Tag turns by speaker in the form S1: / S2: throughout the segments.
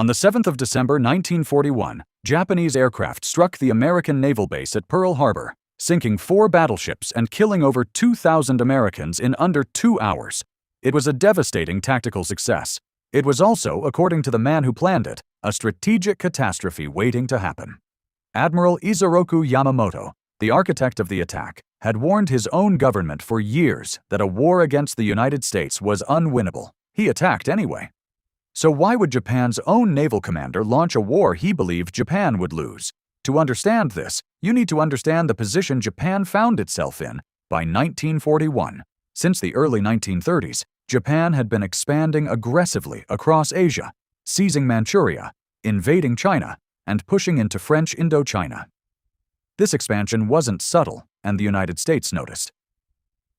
S1: On the 7th of December 1941, Japanese aircraft struck the American naval base at Pearl Harbor, sinking 4 battleships and killing over 2,000 Americans in under 2 hours. It was a devastating tactical success. It was also, according to the man who planned it, a strategic catastrophe waiting to happen. Admiral Isoroku Yamamoto, the architect of the attack, had warned his own government for years that a war against the United States was unwinnable. He attacked anyway. So why would Japan's own naval commander launch a war he believed Japan would lose? To understand this, you need to understand the position Japan found itself in by 1941. Since the early 1930s, Japan had been expanding aggressively across Asia, seizing Manchuria, invading China, and pushing into French Indochina. This expansion wasn't subtle, and the United States noticed.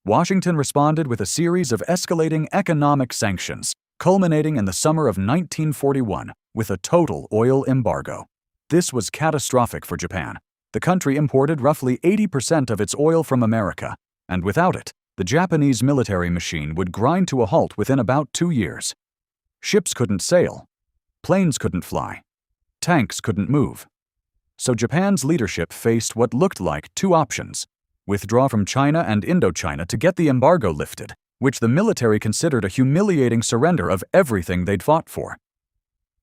S1: Washington responded with a series of escalating economic sanctions, culminating in the summer of 1941 with a total oil embargo. This was catastrophic for Japan. The country imported roughly 80% of its oil from America, and without it, the Japanese military machine would grind to a halt within about 2 years. Ships couldn't sail. Planes couldn't fly. Tanks couldn't move. So Japan's leadership faced what looked like 2 options: withdraw from China and Indochina to get the embargo lifted, which the military considered a humiliating surrender of everything they'd fought for,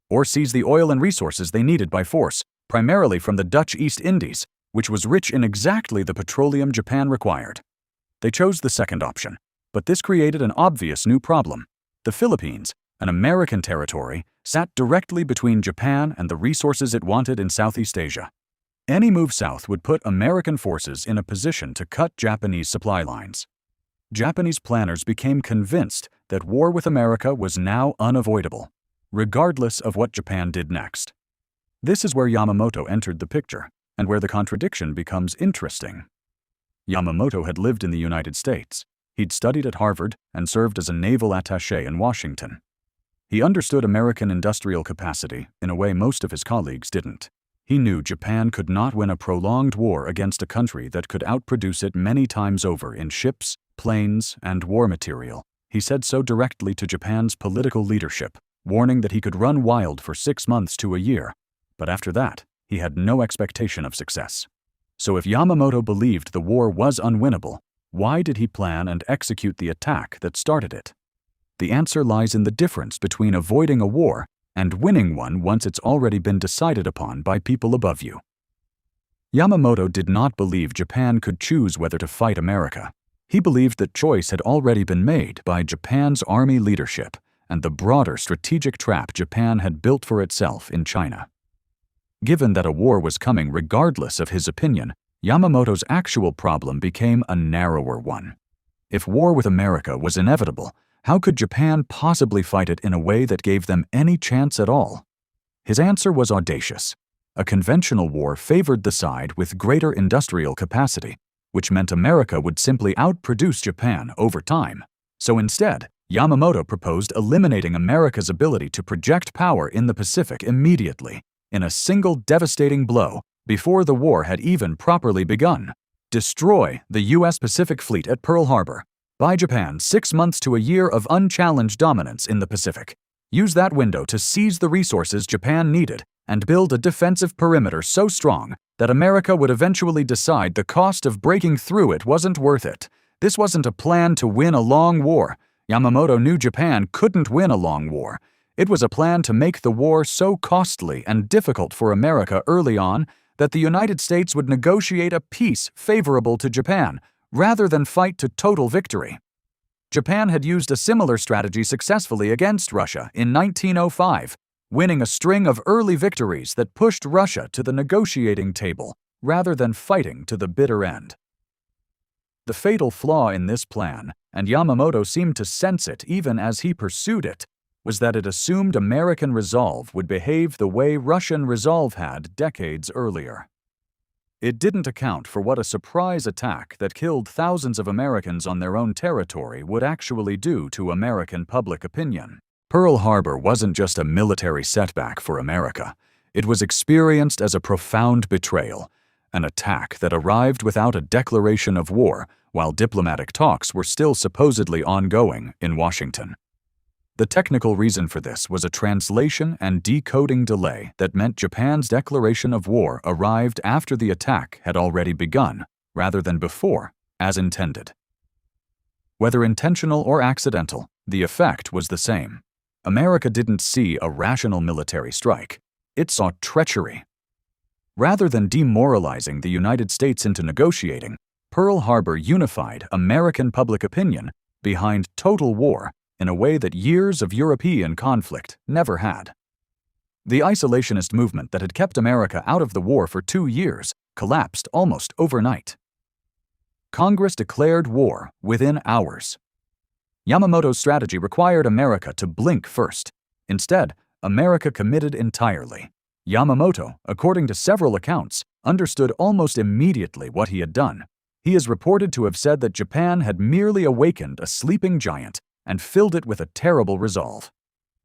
S1: or seize the oil and resources they needed by force, primarily from the Dutch East Indies, which was rich in exactly the petroleum Japan required. They chose the second option, but this created an obvious new problem. The Philippines, an American territory, sat directly between Japan and the resources it wanted in Southeast Asia. Any move south would put American forces in a position to cut Japanese supply lines. Japanese planners became convinced that war with America was now unavoidable, regardless of what Japan did next. This is where Yamamoto entered the picture, and where the contradiction becomes interesting. Yamamoto had lived in the United States. He'd studied at Harvard and served as a naval attaché in Washington. He understood American industrial capacity in a way most of his colleagues didn't. He knew Japan could not win a prolonged war against a country that could outproduce it many times over in ships, planes, and war material. He said so directly to Japan's political leadership, warning that he could run wild for 6 months to a year, but after that, he had no expectation of success. So if Yamamoto believed the war was unwinnable, why did he plan and execute the attack that started it? The answer lies in the difference between avoiding a war and winning one once it's already been decided upon by people above you. Yamamoto did not believe Japan could choose whether to fight America. He believed that choice had already been made by Japan's army leadership and the broader strategic trap Japan had built for itself in China. Given that a war was coming regardless of his opinion, Yamamoto's actual problem became a narrower one. If war with America was inevitable, how could Japan possibly fight it in a way that gave them any chance at all? His answer was audacious. A conventional war favored the side with greater industrial capacity, which meant America would simply outproduce Japan over time. So instead, Yamamoto proposed eliminating America's ability to project power in the Pacific immediately, in a single devastating blow, before the war had even properly begun. Destroy the U.S. Pacific Fleet at Pearl Harbor. Buy Japan 6 months to a year of unchallenged dominance in the Pacific. Use that window to seize the resources Japan needed and build a defensive perimeter so strong that America would eventually decide the cost of breaking through it wasn't worth it. This wasn't a plan to win a long war. Yamamoto knew Japan couldn't win a long war. It was a plan to make the war so costly and difficult for America early on that the United States would negotiate a peace favorable to Japan, rather than fight to total victory. Japan had used a similar strategy successfully against Russia in 1905, winning a string of early victories that pushed Russia to the negotiating table, rather than fighting to the bitter end. The fatal flaw in this plan, and Yamamoto seemed to sense it even as he pursued it, was that it assumed American resolve would behave the way Russian resolve had decades earlier. It didn't account for what a surprise attack that killed thousands of Americans on their own territory would actually do to American public opinion. Pearl Harbor wasn't just a military setback for America. It was experienced as a profound betrayal, an attack that arrived without a declaration of war while diplomatic talks were still supposedly ongoing in Washington. The technical reason for this was a translation and decoding delay that meant Japan's declaration of war arrived after the attack had already begun, rather than before, as intended. Whether intentional or accidental, the effect was the same. America didn't see a rational military strike. It saw treachery. Rather than demoralizing the United States into negotiating, Pearl Harbor unified American public opinion behind total war in a way that years of European conflict never had. The isolationist movement that had kept America out of the war for 2 years collapsed almost overnight. Congress declared war within hours. Yamamoto's strategy required America to blink first. Instead, America committed entirely. Yamamoto, according to several accounts, understood almost immediately what he had done. He is reported to have said that Japan had merely awakened a sleeping giant and filled it with a terrible resolve.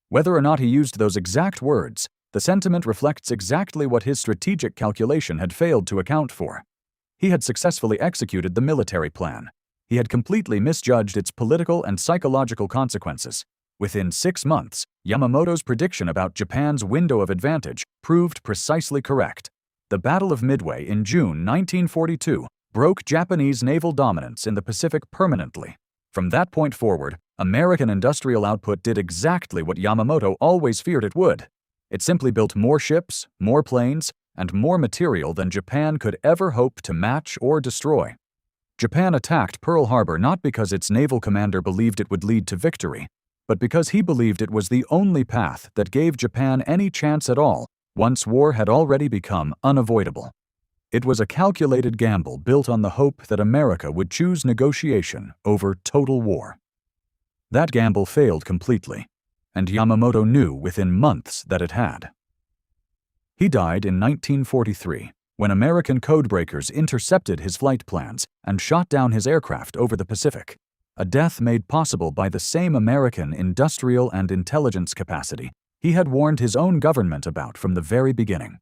S1: Whether or not he used those exact words, the sentiment reflects exactly what his strategic calculation had failed to account for. He had successfully executed the military plan. He had completely misjudged its political and psychological consequences. Within 6 months, Yamamoto's prediction about Japan's window of advantage proved precisely correct. The Battle of Midway in June 1942 broke Japanese naval dominance in the Pacific permanently. From that point forward, American industrial output did exactly what Yamamoto always feared it would. It simply built more ships, more planes, and more material than Japan could ever hope to match or destroy. Japan attacked Pearl Harbor not because its naval commander believed it would lead to victory, but because he believed it was the only path that gave Japan any chance at all once war had already become unavoidable. It was a calculated gamble built on the hope that America would choose negotiation over total war. That gamble failed completely, and Yamamoto knew within months that it had. He died in 1943 when American codebreakers intercepted his flight plans and shot down his aircraft over the Pacific, a death made possible by the same American industrial and intelligence capacity he had warned his own government about from the very beginning.